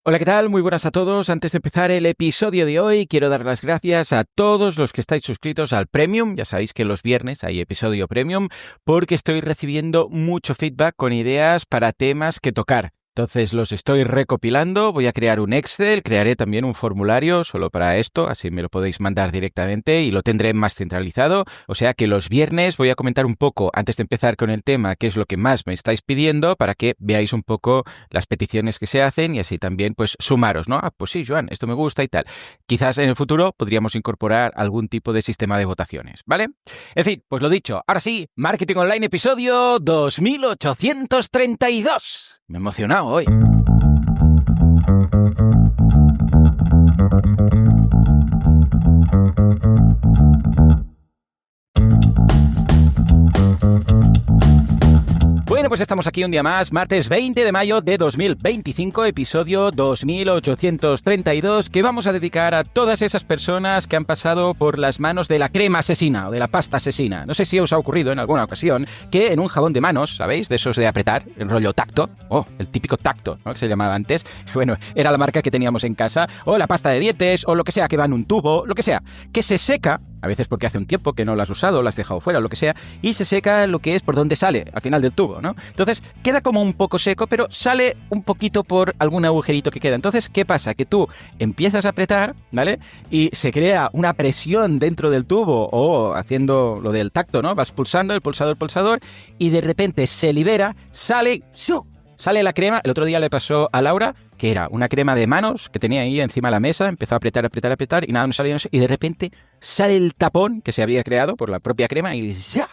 Hola, ¿qué tal? Muy buenas a todos. Antes de empezar el episodio de hoy, quiero dar las gracias a todos los que estáis suscritos al Premium. Ya sabéis que los viernes hay episodio Premium, porque estoy recibiendo mucho feedback con ideas para temas que tocar. Entonces los estoy recopilando, voy a crear un Excel, crearé también un formulario solo para esto, así me lo podéis mandar directamente y lo tendré más centralizado. O sea que los viernes voy a comentar un poco, antes de empezar con el tema, qué es lo que más me estáis pidiendo, para que veáis un poco las peticiones que se hacen y así también pues sumaros, ¿no? Ah, pues sí, Joan, esto me gusta y tal. Quizás en el futuro podríamos incorporar algún tipo de sistema de votaciones, ¿vale? En fin, pues lo dicho, ahora sí, Marketing Online episodio 2832. Me he emocionado hoy. Bueno, pues estamos aquí un día más, martes 20 de mayo de 2025, episodio 2832, que vamos a dedicar a todas esas personas que han pasado por las manos de la crema asesina o de la pasta asesina. No sé si os ha ocurrido en alguna ocasión que en un jabón de manos, ¿sabéis? De esos de apretar, el rollo tacto, el típico tacto, ¿no? Que se llamaba antes. Bueno, era la marca que teníamos en casa, o la pasta de dientes, o lo que sea que va en un tubo, lo que sea, que se seca, a veces porque hace un tiempo que no lo has usado, lo has dejado fuera o lo que sea, y se seca lo que es por donde sale, al final del tubo, ¿no? Entonces queda como un poco seco, pero sale un poquito por algún agujerito que queda. Entonces, ¿qué pasa? Que tú empiezas a apretar, ¿vale? Y se crea una presión dentro del tubo o haciendo lo del tacto, ¿no? Vas pulsando el pulsador y de repente se libera, sale la crema. El otro día le pasó a Laura, que era una crema de manos que tenía ahí encima de la mesa, empezó a apretar y nada, no salía, y de repente sale el tapón que se había creado por la propia crema y ¡ya!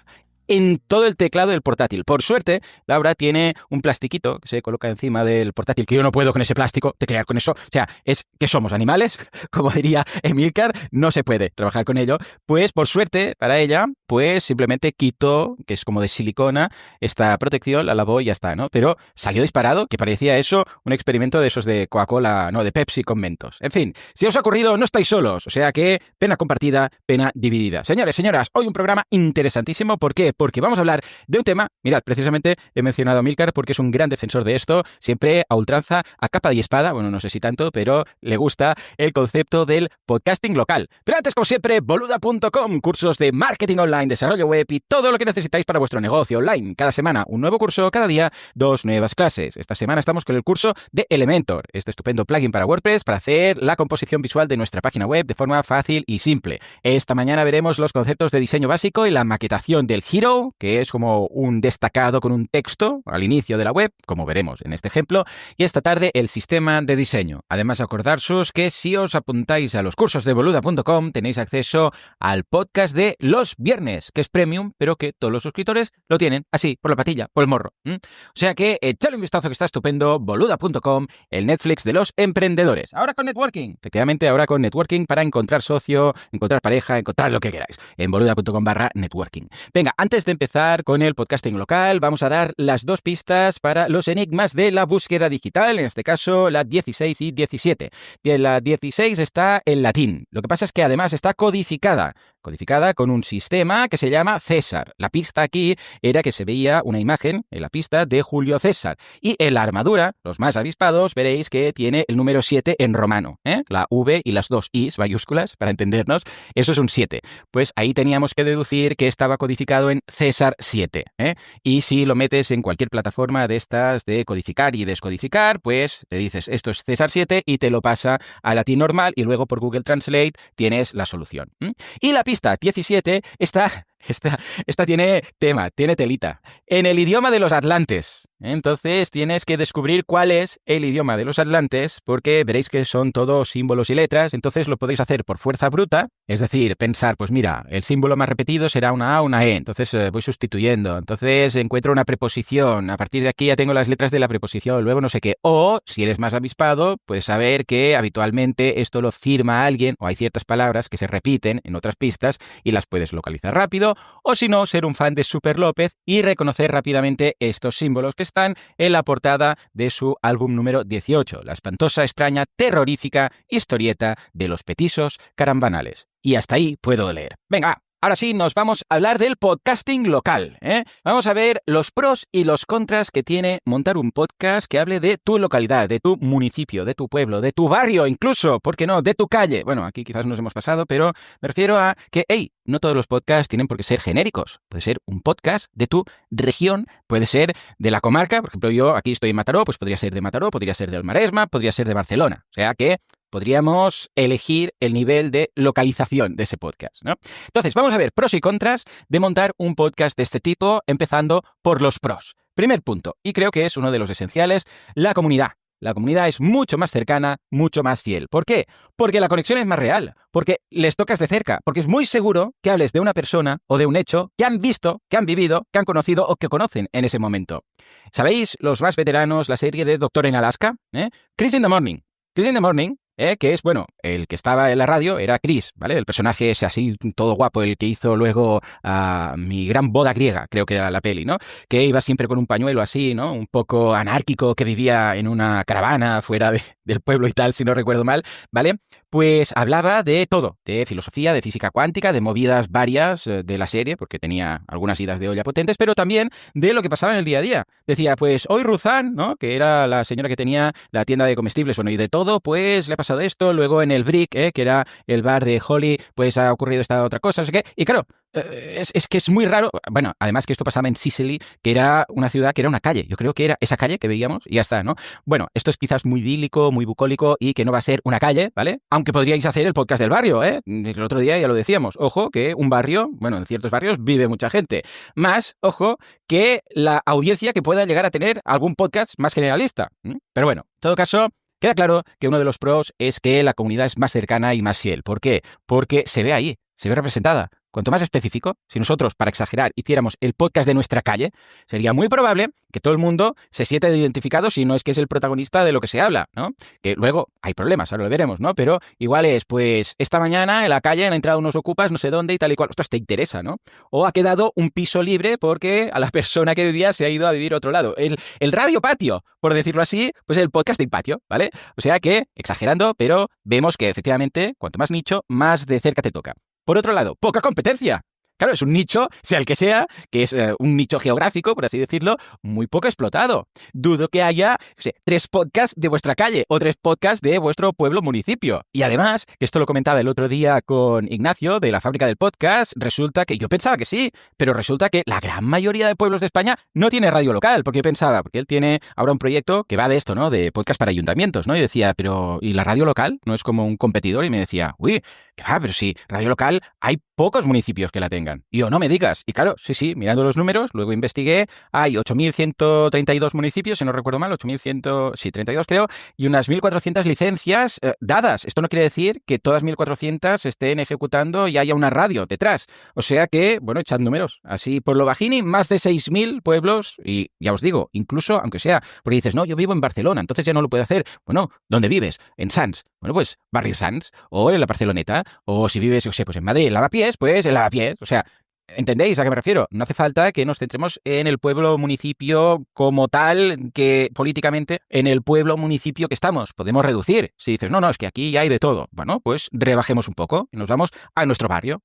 En todo el teclado del portátil. Por suerte, Laura tiene un plastiquito que se coloca encima del portátil, que yo no puedo con ese plástico, teclear con eso. O sea, es que somos animales, como diría Emilcar, no se puede trabajar con ello. Pues por suerte para ella, pues simplemente quitó, que es como de silicona, esta protección, la lavó y ya está, ¿no? Pero salió disparado, que parecía eso un experimento de esos de Coca-Cola, no, de Pepsi con Mentos. En fin, si os ha ocurrido, no estáis solos. O sea que pena compartida, pena dividida. Señores, señoras, hoy un programa interesantísimo. ¿Por qué? Porque vamos a hablar de un tema, mirad, precisamente he mencionado a Milcar porque es un gran defensor de esto, siempre a ultranza, a capa y espada, bueno, no sé si tanto, pero le gusta el concepto del podcasting local. Pero antes, como siempre, boluda.com, cursos de marketing online, desarrollo web y todo lo que necesitáis para vuestro negocio online. Cada semana un nuevo curso, cada día 2 nuevas clases. Esta semana estamos con el curso de Elementor, este estupendo plugin para WordPress para hacer la composición visual de nuestra página web de forma fácil y simple. Esta mañana veremos los conceptos de diseño básico y la maquetación del giro, que es como un destacado con un texto al inicio de la web, como veremos en este ejemplo, y esta tarde el sistema de diseño. Además, acordaros que si os apuntáis a los cursos de boluda.com tenéis acceso al podcast de los viernes, que es premium, pero que todos los suscriptores lo tienen así, por la patilla, por el morro. O sea que echadle un vistazo que está estupendo, boluda.com, el Netflix de los emprendedores. Ahora con networking, efectivamente, ahora con networking para encontrar socio, encontrar pareja, encontrar lo que queráis, en boluda.com/networking. Venga, antes de empezar con el podcasting local, vamos a dar las 2 pistas para los enigmas de la búsqueda digital, en este caso la 16 y 17. Bien, la 16 está en latín. Lo que pasa es que además está codificada con un sistema que se llama César. La pista aquí era que se veía una imagen en la pista de Julio César. Y en la armadura, los más avispados, veréis que tiene el número 7 en romano, ¿eh? La V y las 2 Is mayúsculas, para entendernos, eso es un 7. Pues ahí teníamos que deducir que estaba codificado en César 7, ¿eh? Y si lo metes en cualquier plataforma de estas de codificar y descodificar, pues le dices esto es César 7 y te lo pasa a latín normal y luego por Google Translate tienes la solución. Y la pista 17 esta tiene tema, tiene telita. En el idioma de los atlantes. Entonces tienes que descubrir cuál es el idioma de los atlantes, porque veréis que son todos símbolos y letras. Entonces lo podéis hacer por fuerza bruta, es decir, pensar, pues mira, el símbolo más repetido será una A, una E. Entonces voy sustituyendo. Entonces encuentro una preposición. A partir de aquí ya tengo las letras de la preposición, luego no sé qué. O, si eres más avispado, puedes saber que habitualmente esto lo firma alguien, o hay ciertas palabras que se repiten en otras pistas y las puedes localizar rápido. O si no, ser un fan de Super López y reconocer rápidamente estos símbolos que están en la portada de su álbum número 18, la espantosa, extraña, terrorífica historieta de los petisos carambanales. Y hasta ahí puedo leer. Venga, ahora sí, nos vamos a hablar del podcasting local, ¿eh? Vamos a ver los pros y los contras que tiene montar un podcast que hable de tu localidad, de tu municipio, de tu pueblo, de tu barrio incluso, ¿por qué no?, de tu calle. Bueno, aquí quizás nos hemos pasado, pero me refiero a que, hey, no todos los podcasts tienen por qué ser genéricos. Puede ser un podcast de tu región, puede ser de la comarca. Por ejemplo, yo aquí estoy en Mataró, pues podría ser de Mataró, podría ser del Maresma, podría ser de Barcelona. O sea que podríamos elegir el nivel de localización de ese podcast, ¿no? Entonces, vamos a ver pros y contras de montar un podcast de este tipo, empezando por los pros. Primer punto, y creo que es uno de los esenciales, la comunidad. La comunidad es mucho más cercana, mucho más fiel. ¿Por qué? Porque la conexión es más real, porque les tocas de cerca, porque es muy seguro que hables de una persona o de un hecho que han visto, que han vivido, que han conocido o que conocen en ese momento. ¿Sabéis, los más veteranos, la serie de Doctor en Alaska? Chris in the Morning. Chris in the Morning, que es, bueno, el que estaba en la radio era Chris, ¿vale? El personaje es así, todo guapo, el que hizo luego Mi Gran Boda Griega, creo que era la peli, ¿no? Que iba siempre con un pañuelo así, ¿no? Un poco anárquico, que vivía en una caravana fuera del pueblo y tal, si no recuerdo mal, ¿vale? Pues hablaba de todo, de filosofía, de física cuántica, de movidas varias de la serie, porque tenía algunas idas de olla potentes, pero también de lo que pasaba en el día a día. Decía, pues hoy Ruzán, ¿no?, que era la señora que tenía la tienda de comestibles, bueno, y de todo, pues le ha pasado esto. Luego en el Brick, que era el bar de Holly, pues ha ocurrido esta otra cosa, no sé qué. Y claro, es que es muy raro. Bueno, además que esto pasaba en Sicily, que era una ciudad que era una calle. Yo creo que era esa calle que veíamos y ya está, ¿no? Bueno, esto es quizás muy idílico, muy bucólico y que no va a ser una calle, ¿vale? Aunque podríais hacer el podcast del barrio, ¿eh? El otro día ya lo decíamos. Ojo, que un barrio, bueno, en ciertos barrios vive mucha gente. Más, ojo, que la audiencia que pueda llegar a tener algún podcast más generalista. Pero bueno, en todo caso, queda claro que uno de los pros es que la comunidad es más cercana y más fiel. ¿Por qué? Porque se ve ahí, se ve representada. Cuanto más específico, si nosotros, para exagerar, hiciéramos el podcast de nuestra calle, sería muy probable que todo el mundo se sienta identificado si no es que es el protagonista de lo que se habla, ¿no? Que luego hay problemas, ahora lo veremos, ¿no? Pero igual es, pues, esta mañana en la calle han entrado unos ocupas no sé dónde y tal y cual. Ostras, te interesa, ¿no? O ha quedado un piso libre porque a la persona que vivía se ha ido a vivir a otro lado. El radio patio, por decirlo así, pues el podcasting patio, ¿vale? O sea que, exagerando, pero vemos que efectivamente, cuanto más nicho, más de cerca te toca. Por otro lado, poca competencia. Claro, es un nicho, sea el que sea, que es un nicho geográfico, por así decirlo, muy poco explotado. Dudo que haya 3 podcasts de vuestra calle o 3 podcasts de vuestro pueblo municipio. Y además, que esto lo comentaba el otro día con Ignacio de la Fábrica del Podcast, resulta que yo pensaba que sí, pero resulta que la gran mayoría de pueblos de España no tiene radio local, porque yo pensaba, porque él tiene ahora un proyecto que va de esto, ¿no? De podcast para ayuntamientos, ¿no? Y decía, pero ¿y la radio local? ¿No es como un competidor? Y me decía, uy, pero sí, radio local hay pocos municipios que la tengan. Y yo, no me digas. Y claro, sí, mirando los números, luego investigué, hay 8.132 municipios, si no recuerdo mal, 8.132 creo, y unas 1.400 licencias dadas. Esto no quiere decir que todas 1.400 estén ejecutando y haya una radio detrás. O sea que, bueno, echad números. Así, por lo bajini, más de 6.000 pueblos, y ya os digo, incluso, aunque sea, porque dices, no, yo vivo en Barcelona, entonces ya no lo puedo hacer. Bueno, ¿dónde vives? En Sants. Bueno, pues Barri Sants, o en la Barceloneta, o si vives, yo sé, pues en Madrid, en Lavapiés, pues en Lavapiés. O sea, ¿entendéis a qué me refiero? No hace falta que nos centremos en el pueblo municipio como tal, que políticamente en el pueblo municipio que estamos. Podemos reducir. Si dices, no, es que aquí ya hay de todo. Bueno, pues rebajemos un poco y nos vamos a nuestro barrio.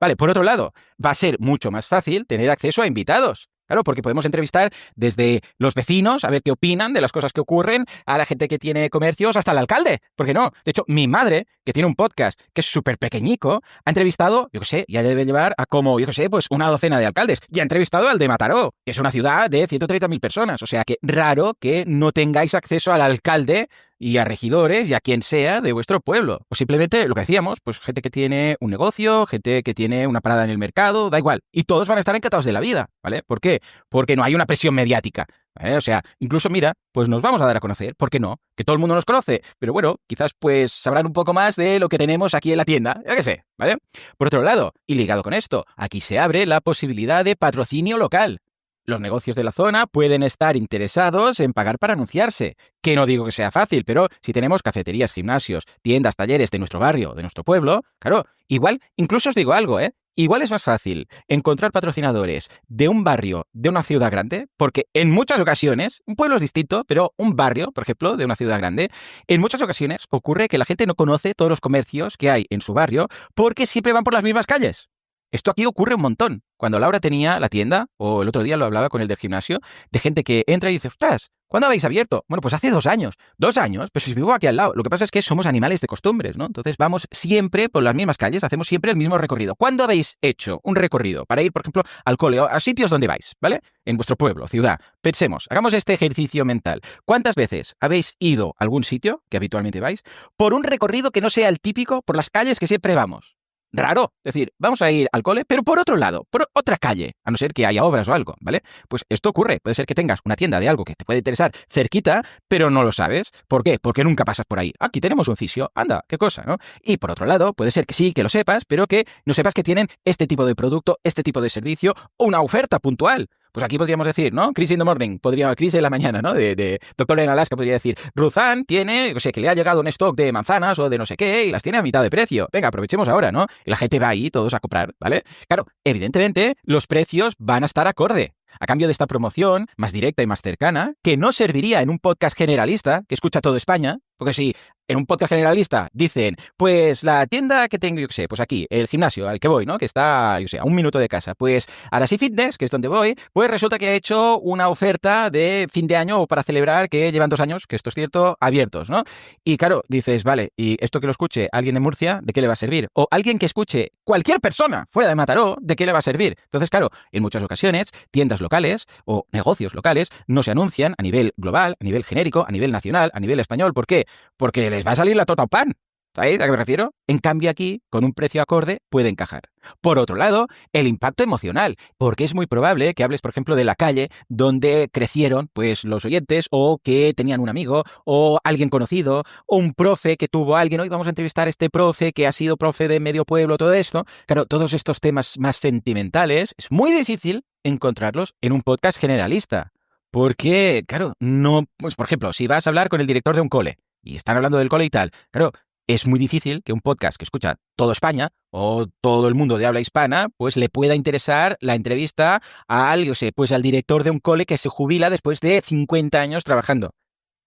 Vale, por otro lado, va a ser mucho más fácil tener acceso a invitados. Claro, porque podemos entrevistar desde los vecinos, a ver qué opinan de las cosas que ocurren, a la gente que tiene comercios, hasta el alcalde. ¿Por qué no? De hecho, mi madre, que tiene un podcast que es súper pequeñico, ha entrevistado, yo qué sé, ya debe llevar a como, yo qué sé, pues una docena de alcaldes. Y ha entrevistado al de Mataró, que es una ciudad de 130.000 personas. O sea que raro que no tengáis acceso al alcalde y a regidores y a quien sea de vuestro pueblo. O simplemente, lo que decíamos, pues gente que tiene un negocio, gente que tiene una parada en el mercado, da igual. Y todos van a estar encantados de la vida, ¿vale? ¿Por qué? Porque no hay una presión mediática, ¿vale? O sea, incluso mira, pues nos vamos a dar a conocer, ¿por qué no? Que todo el mundo nos conoce, pero bueno, quizás pues sabrán un poco más de lo que tenemos aquí en la tienda, ya que sé, ¿vale? Por otro lado, y ligado con esto, aquí se abre la posibilidad de patrocinio local. Los negocios de la zona pueden estar interesados en pagar para anunciarse. Que no digo que sea fácil, pero si tenemos cafeterías, gimnasios, tiendas, talleres de nuestro barrio, de nuestro pueblo, claro, igual, incluso os digo algo, igual es más fácil encontrar patrocinadores de un barrio, de una ciudad grande, porque en muchas ocasiones, un pueblo es distinto, pero un barrio, por ejemplo, de una ciudad grande, en muchas ocasiones ocurre que la gente no conoce todos los comercios que hay en su barrio porque siempre van por las mismas calles. Esto aquí ocurre un montón. Cuando Laura tenía la tienda, o el otro día lo hablaba con el del gimnasio, de gente que entra y dice, ostras, ¿cuándo habéis abierto? Bueno, pues hace 2 años. 2 años, pues si vivo aquí al lado. Lo que pasa es que somos animales de costumbres, ¿no? Entonces vamos siempre por las mismas calles, hacemos siempre el mismo recorrido. ¿Cuándo habéis hecho un recorrido para ir, por ejemplo, al cole o a sitios donde vais, ¿vale? En vuestro pueblo, ciudad. Pensemos, hagamos este ejercicio mental. ¿Cuántas veces habéis ido a algún sitio, que habitualmente vais, por un recorrido que no sea el típico por las calles que siempre vamos? Raro. Es decir, vamos a ir al cole, pero por otro lado, por otra calle, a no ser que haya obras o algo, ¿vale? Pues esto ocurre. Puede ser que tengas una tienda de algo que te puede interesar cerquita, pero no lo sabes. ¿Por qué? Porque nunca pasas por ahí. Aquí tenemos un fisio. Anda, qué cosa, ¿no? Y por otro lado, puede ser que sí, que lo sepas, pero que no sepas que tienen este tipo de producto, este tipo de servicio o una oferta puntual. Pues aquí podríamos decir, ¿no? Chris in the morning, Chris en la mañana, ¿no? De Doctor en Alaska podría decir, Ruzan tiene, o sea, que le ha llegado un stock de manzanas o de no sé qué y las tiene a mitad de precio. Venga, aprovechemos ahora, ¿no? Y la gente va ahí todos a comprar, ¿vale? Claro, evidentemente los precios van a estar acorde. A cambio de esta promoción, más directa y más cercana, que no serviría en un podcast generalista que escucha todo España, porque si en un podcast generalista dicen, pues la tienda que tengo, yo qué sé, pues aquí, el gimnasio al que voy, ¿no? Que está, yo qué sé, a 1 minuto de casa, pues Arasi Fitness, que es donde voy, pues resulta que ha hecho una oferta de fin de año o para celebrar que llevan 2 años, que esto es cierto, abiertos, ¿no? Y claro, dices, vale, ¿y esto que lo escuche alguien de Murcia, de qué le va a servir? O alguien que escuche cualquier persona fuera de Mataró, ¿de qué le va a servir? Entonces, claro, en muchas ocasiones, tiendas locales o negocios locales no se anuncian a nivel global, a nivel genérico, a nivel nacional, a nivel español. ¿Por qué? Porque les va a salir la tota al pan. ¿Sabéis a qué me refiero? En cambio aquí, con un precio acorde, puede encajar. Por otro lado, el impacto emocional, porque es muy probable que hables, por ejemplo, de la calle donde crecieron pues los oyentes o que tenían un amigo o alguien conocido o un profe que tuvo a alguien. Hoy vamos a entrevistar a este profe que ha sido profe de medio pueblo, todo esto. Claro, todos estos temas más sentimentales es muy difícil encontrarlos en un podcast generalista. Porque, claro, no, pues por ejemplo, si vas a hablar con el director de un cole y están hablando del cole y tal, claro, es muy difícil que un podcast que escucha todo España o todo el mundo de habla hispana, pues le pueda interesar la entrevista al, yo sé, pues al director de un cole que se jubila después de 50 años trabajando.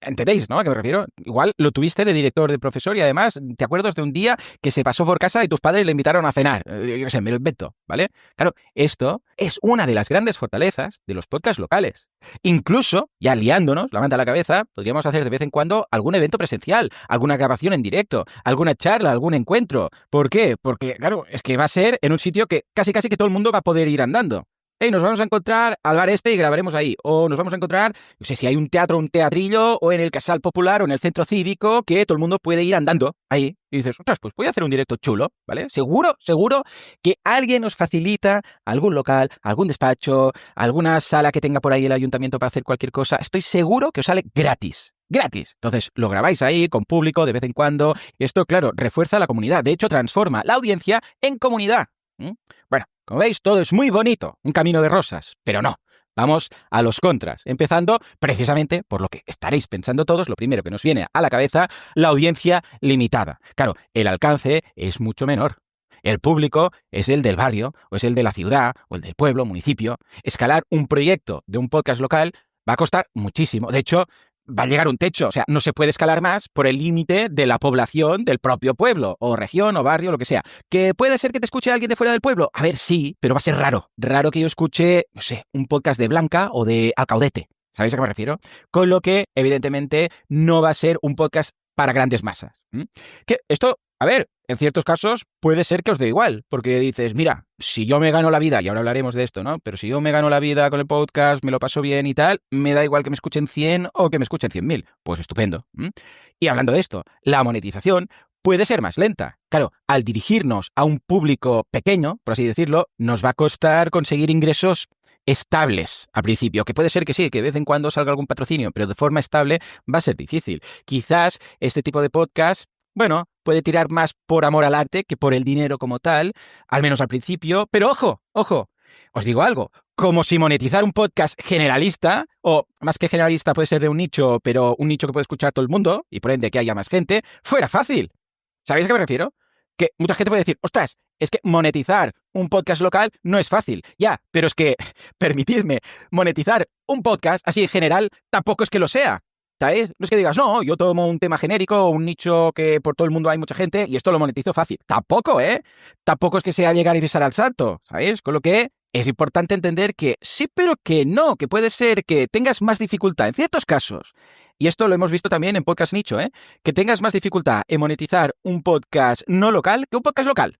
¿Entendéis, no? ¿A qué me refiero? Igual lo tuviste de director, de profesor y además te acuerdas de un día que se pasó por casa y tus padres le invitaron a cenar. Yo qué sé, me lo invento, ¿vale? Claro, esto es una de las grandes fortalezas de los podcasts locales. Incluso, ya liándonos la manta a la cabeza, podríamos hacer de vez en cuando algún evento presencial, alguna grabación en directo, alguna charla, algún encuentro. ¿Por qué? Porque, claro, es que va a ser en un sitio que casi que todo el mundo va a poder ir andando. Hey, nos vamos a encontrar al bar este y grabaremos ahí. O nos vamos a encontrar, no sé si hay un teatro, un teatrillo, o en el Casal Popular o en el centro cívico, que todo el mundo puede ir andando ahí. Y dices, ostras, pues voy a hacer un directo chulo, ¿vale? Seguro que alguien nos facilita algún local, algún despacho, alguna sala que tenga por ahí el ayuntamiento para hacer cualquier cosa. Estoy seguro que os sale gratis. Gratis. Entonces, lo grabáis ahí con público de vez en cuando. Y esto, claro, refuerza la comunidad. De hecho, transforma la audiencia en comunidad. Bueno, como veis, todo es muy bonito, un camino de rosas, pero no. Vamos a los contras, empezando precisamente por lo que estaréis pensando todos, lo primero que nos viene a la cabeza, la audiencia limitada. Claro, el alcance es mucho menor. El público es el del barrio, o es el de la ciudad, o el del pueblo, municipio. Escalar un proyecto de un podcast local va a costar muchísimo. De hecho, va a llegar un techo, o sea, no se puede escalar más por el límite de la población del propio pueblo, o región, o barrio, lo que sea. ¿Que puede ser que te escuche alguien de fuera del pueblo? A ver, sí, pero va a ser raro. Raro que yo escuche, no sé, un podcast de Blanca o de Alcaudete. ¿Sabéis a qué me refiero? Con lo que, evidentemente, no va a ser un podcast para grandes masas. Que esto, a ver, en ciertos casos puede ser que os dé igual, porque dices, mira, si yo me gano la vida, y ahora hablaremos de esto, ¿no? Pero si yo me gano la vida con el podcast, me lo paso bien y tal, me da igual que me escuchen 100 o que me escuchen 100.000. Pues estupendo. Y hablando de esto, la monetización puede ser más lenta. Claro, al dirigirnos a un público pequeño, por así decirlo, nos va a costar conseguir ingresos estables al principio, que puede ser que sí, que de vez en cuando salga algún patrocinio, pero de forma estable va a ser difícil. Quizás este tipo de podcast, bueno, puede tirar más por amor al arte que por el dinero como tal, al menos al principio, pero ojo, os digo algo, como si monetizar un podcast generalista, o más que generalista puede ser de un nicho, pero un nicho que puede escuchar todo el mundo, y por ende que haya más gente, fuera fácil. ¿Sabéis a qué me refiero? Que mucha gente puede decir, ostras, es que monetizar un podcast local no es fácil. Ya, pero es que, permitidme, monetizar un podcast así en general tampoco es que lo sea. ¿sabes? No es que digas, no, yo tomo un tema genérico, un nicho que por todo el mundo hay mucha gente y esto lo monetizo fácil. Tampoco, ¿eh? Tampoco es que sea llegar y pisar al salto, ¿sabes? Con lo que es importante entender que sí, pero que no, que puede ser que tengas más dificultad en ciertos casos. Y esto lo hemos visto también en podcast nicho, ¿eh? Que tengas más dificultad en monetizar un podcast no local que un podcast local.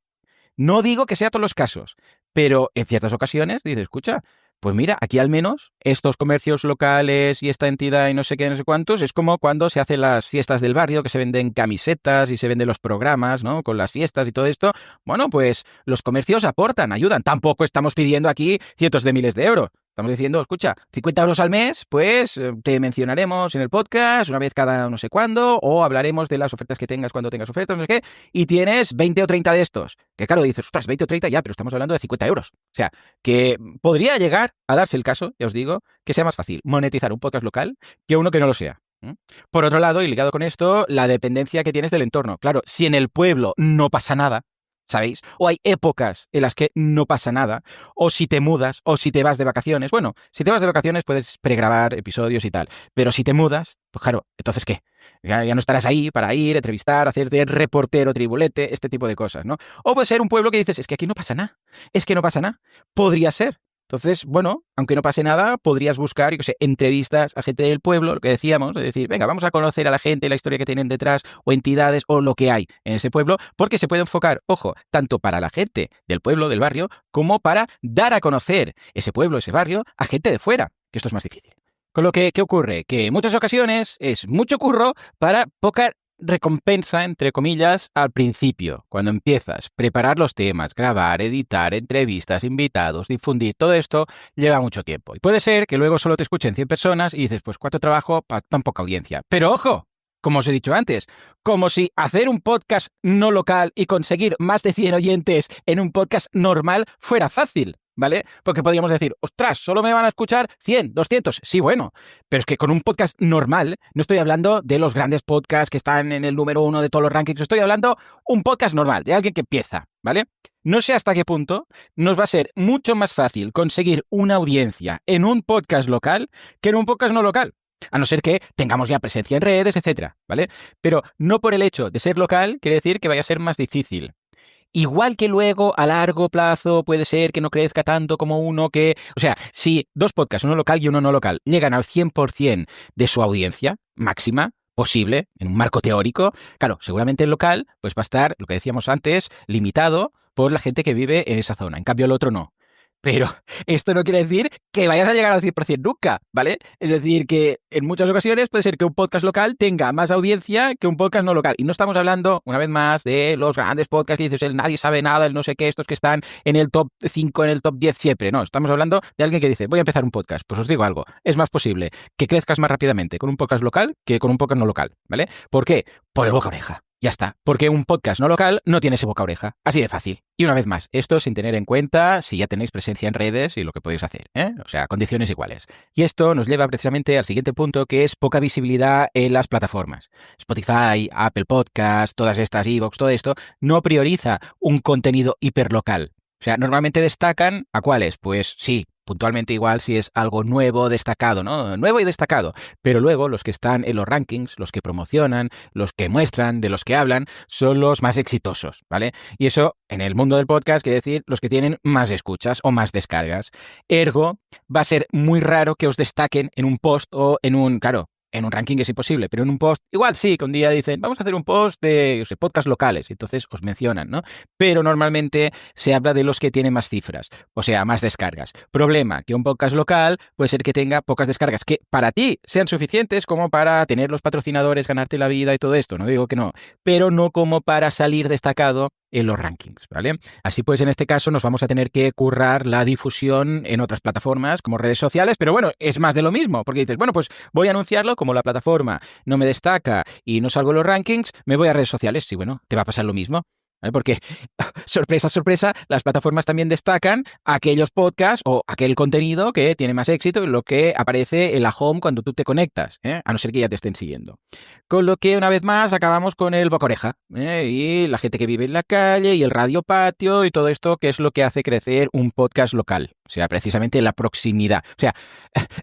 No digo que sea todos los casos, pero en ciertas ocasiones dices, escucha, pues mira, aquí al menos estos comercios locales y esta entidad y no sé qué, no sé cuántos, es como cuando se hacen las fiestas del barrio, que se venden camisetas y se venden los programas, ¿no? Con las fiestas y todo esto. Bueno, pues los comercios aportan, ayudan. Tampoco estamos pidiendo aquí cientos de miles de euros. Estamos diciendo, escucha, 50 euros al mes, pues te mencionaremos en el podcast una vez cada no sé cuándo, o hablaremos de las ofertas que tengas cuando tengas ofertas, no sé qué, y tienes 20 o 30 de estos. Que claro, dices, ostras, 20 o 30 ya, pero estamos hablando de 50 euros. O sea, que podría llegar a darse el caso, ya os digo, que sea más fácil monetizar un podcast local que uno que no lo sea. Por otro lado, y ligado con esto, la dependencia que tienes del entorno. Claro, si en el pueblo no pasa nada, ¿sabéis? O hay épocas en las que no pasa nada, o si te mudas, o si te vas de vacaciones. Bueno, si te vas de vacaciones puedes pregrabar episodios y tal, pero si te mudas, pues claro, ¿entonces qué? Ya no estarás ahí para ir, entrevistar, hacer de reportero, tribulete, este tipo de cosas, ¿no? O puede ser un pueblo que dices, es que aquí no pasa nada, es que no pasa nada. Podría ser. Entonces, bueno, aunque no pase nada, podrías buscar, yo qué sé, entrevistas a gente del pueblo, lo que decíamos, es decir, venga, vamos a conocer a la gente, la historia que tienen detrás, o entidades, o lo que hay en ese pueblo, porque se puede enfocar, ojo, tanto para la gente del pueblo, del barrio, como para dar a conocer ese pueblo, ese barrio, a gente de fuera, que esto es más difícil. Con lo que, ¿qué ocurre? Que en muchas ocasiones es mucho curro para poca recompensa, entre comillas, al principio, cuando empiezas. Preparar los temas, grabar, editar, entrevistas, invitados, difundir, todo esto lleva mucho tiempo. Y puede ser que luego solo te escuchen 100 personas y dices, pues cuánto trabajo para tan poca audiencia. Pero ojo, como os he dicho antes, como si hacer un podcast no local y conseguir más de 100 oyentes en un podcast normal fuera fácil. ¿Vale? Porque podríamos decir, ostras, solo me van a escuchar 100, 200. Sí, bueno, pero es que con un podcast normal, no estoy hablando de los grandes podcasts que están en el número 1 de todos los rankings, estoy hablando un podcast normal, de alguien que empieza, ¿vale? No sé hasta qué punto nos va a ser mucho más fácil conseguir una audiencia en un podcast local que en un podcast no local. A no ser que tengamos ya presencia en redes, etcétera, ¿vale? Pero no por el hecho de ser local quiere decir que vaya a ser más difícil. Igual que luego, a largo plazo, puede ser que no crezca tanto como uno que... O sea, si dos podcasts, uno local y uno no local, llegan al 100% de su audiencia máxima posible, en un marco teórico, claro, seguramente el local pues va a estar, lo que decíamos antes, limitado por la gente que vive en esa zona. En cambio, el otro no. Pero esto no quiere decir que vayas a llegar al 100% nunca, ¿vale? Es decir, que en muchas ocasiones puede ser que un podcast local tenga más audiencia que un podcast no local. Y no estamos hablando, una vez más, de los grandes podcasts que dices, el nadie sabe nada, el no sé qué, estos que están en el top 5, en el top 10 siempre. No, estamos hablando de alguien que dice, voy a empezar un podcast. Pues os digo algo, es más posible que crezcas más rápidamente con un podcast local que con un podcast no local, ¿vale? ¿Por qué? Por el boca a oreja. Ya está, porque un podcast no local no tiene ese boca a oreja. Así de fácil. Y una vez más, esto sin tener en cuenta si ya tenéis presencia en redes y lo que podéis hacer, ¿eh? O sea, condiciones iguales. Y esto nos lleva precisamente al siguiente punto, que es poca visibilidad en las plataformas. Spotify, Apple Podcasts, todas estas, iVoox, todo esto, no prioriza un contenido hiperlocal. O sea, normalmente destacan ¿a cuáles? Pues sí, puntualmente igual si es algo nuevo, destacado, ¿no? Nuevo y destacado. Pero luego los que están en los rankings, los que promocionan, los que muestran, de los que hablan, son los más exitosos, ¿vale? Y eso, en el mundo del podcast, quiere decir los que tienen más escuchas o más descargas. Ergo, va a ser muy raro que os destaquen en un post o en un, claro, en un ranking es imposible, pero en un post, igual sí, que un día dicen, vamos a hacer un post de, yo sé, podcast locales, y entonces os mencionan, ¿no? Pero normalmente se habla de los que tienen más cifras, o sea, más descargas. Problema, que un podcast local puede ser que tenga pocas descargas, que para ti sean suficientes como para tener los patrocinadores, ganarte la vida y todo esto, no digo que no, pero no como para salir destacado en los rankings, ¿vale? Así pues, en este caso nos vamos a tener que currar la difusión en otras plataformas como redes sociales, pero bueno, es más de lo mismo, porque dices, bueno, pues voy a anunciarlo, como la plataforma no me destaca y no salgo en los rankings, me voy a redes sociales, sí, bueno, te va a pasar lo mismo. ¿Vale? Porque, sorpresa, sorpresa, las plataformas también destacan aquellos podcasts o aquel contenido que tiene más éxito y lo que aparece en la home cuando tú te conectas, ¿eh? A no ser que ya te estén siguiendo. Con lo que, una vez más, acabamos con el boca oreja, ¿eh? Y la gente que vive en la calle y el radio patio y todo esto que es lo que hace crecer un podcast local, O sea, precisamente la proximidad. O sea,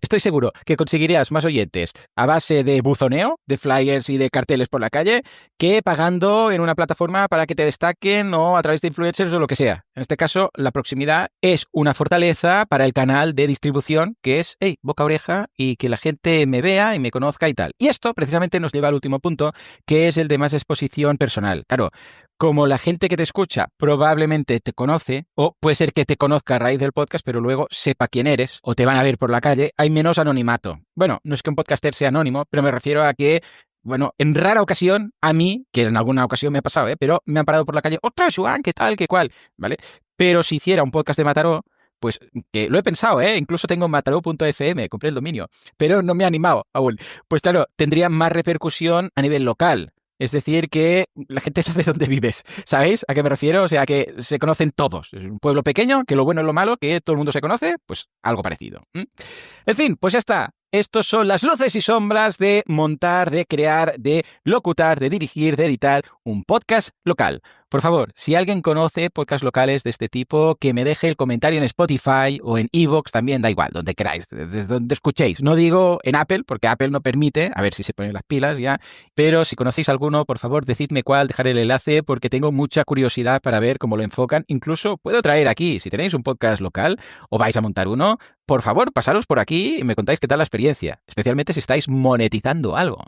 estoy seguro que conseguirías más oyentes a base de buzoneo, de flyers y de carteles por la calle, que pagando en una plataforma para que te destaquen o a través de influencers o lo que sea. En este caso, la proximidad es una fortaleza para el canal de distribución que es, boca a oreja y que la gente me vea y me conozca y tal. Y esto precisamente nos lleva al último punto, que es el de más exposición personal. Claro, como la gente que te escucha probablemente te conoce, o puede ser que te conozca a raíz del podcast, pero luego sepa quién eres, o te van a ver por la calle, hay menos anonimato. Bueno, no es que un podcaster sea anónimo, pero me refiero a que, bueno, en rara ocasión, a mí, que en alguna ocasión me ha pasado, pero me han parado por la calle, ¡ostras, Joan, qué tal, qué cual! ¿Vale? Pero si hiciera un podcast de Mataró, pues que lo he pensado, incluso tengo mataró.fm, compré el dominio, pero no me he animado aún. Pues claro, tendría más repercusión a nivel local. Es decir, que la gente sabe dónde vives. ¿Sabéis a qué me refiero? O sea, que se conocen todos. Es un pueblo pequeño, que lo bueno es lo malo, que todo el mundo se conoce, pues algo parecido. En fin, pues ya está. Estos son las luces y sombras de montar, de crear, de locutar, de dirigir, de editar un podcast local. Por favor, si alguien conoce podcasts locales de este tipo, que me deje el comentario en Spotify o en iVoox, también da igual, donde queráis, desde donde escuchéis. No digo en Apple, porque Apple no permite, a ver si se ponen las pilas ya, pero si conocéis alguno, por favor, decidme cuál, dejar el enlace, porque tengo mucha curiosidad para ver cómo lo enfocan. Incluso puedo traer aquí, si tenéis un podcast local o vais a montar uno, por favor, pasaros por aquí y me contáis qué tal la experiencia, especialmente si estáis monetizando algo,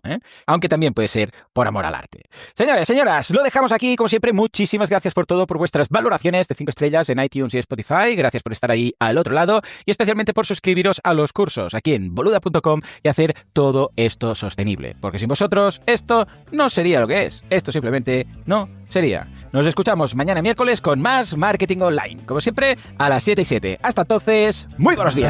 aunque también puede ser por amor al arte. Señores, señoras, lo dejamos aquí, como siempre. Muchísimas gracias por todo, por vuestras valoraciones de 5 estrellas en iTunes y Spotify. Gracias por estar ahí al otro lado y especialmente por suscribiros a los cursos aquí en boluda.com y hacer todo esto sostenible. Porque sin vosotros esto no sería lo que es. Esto simplemente no sería. Nos escuchamos mañana miércoles con más Marketing Online. Como siempre, a las 7:07. Hasta entonces, muy buenos días.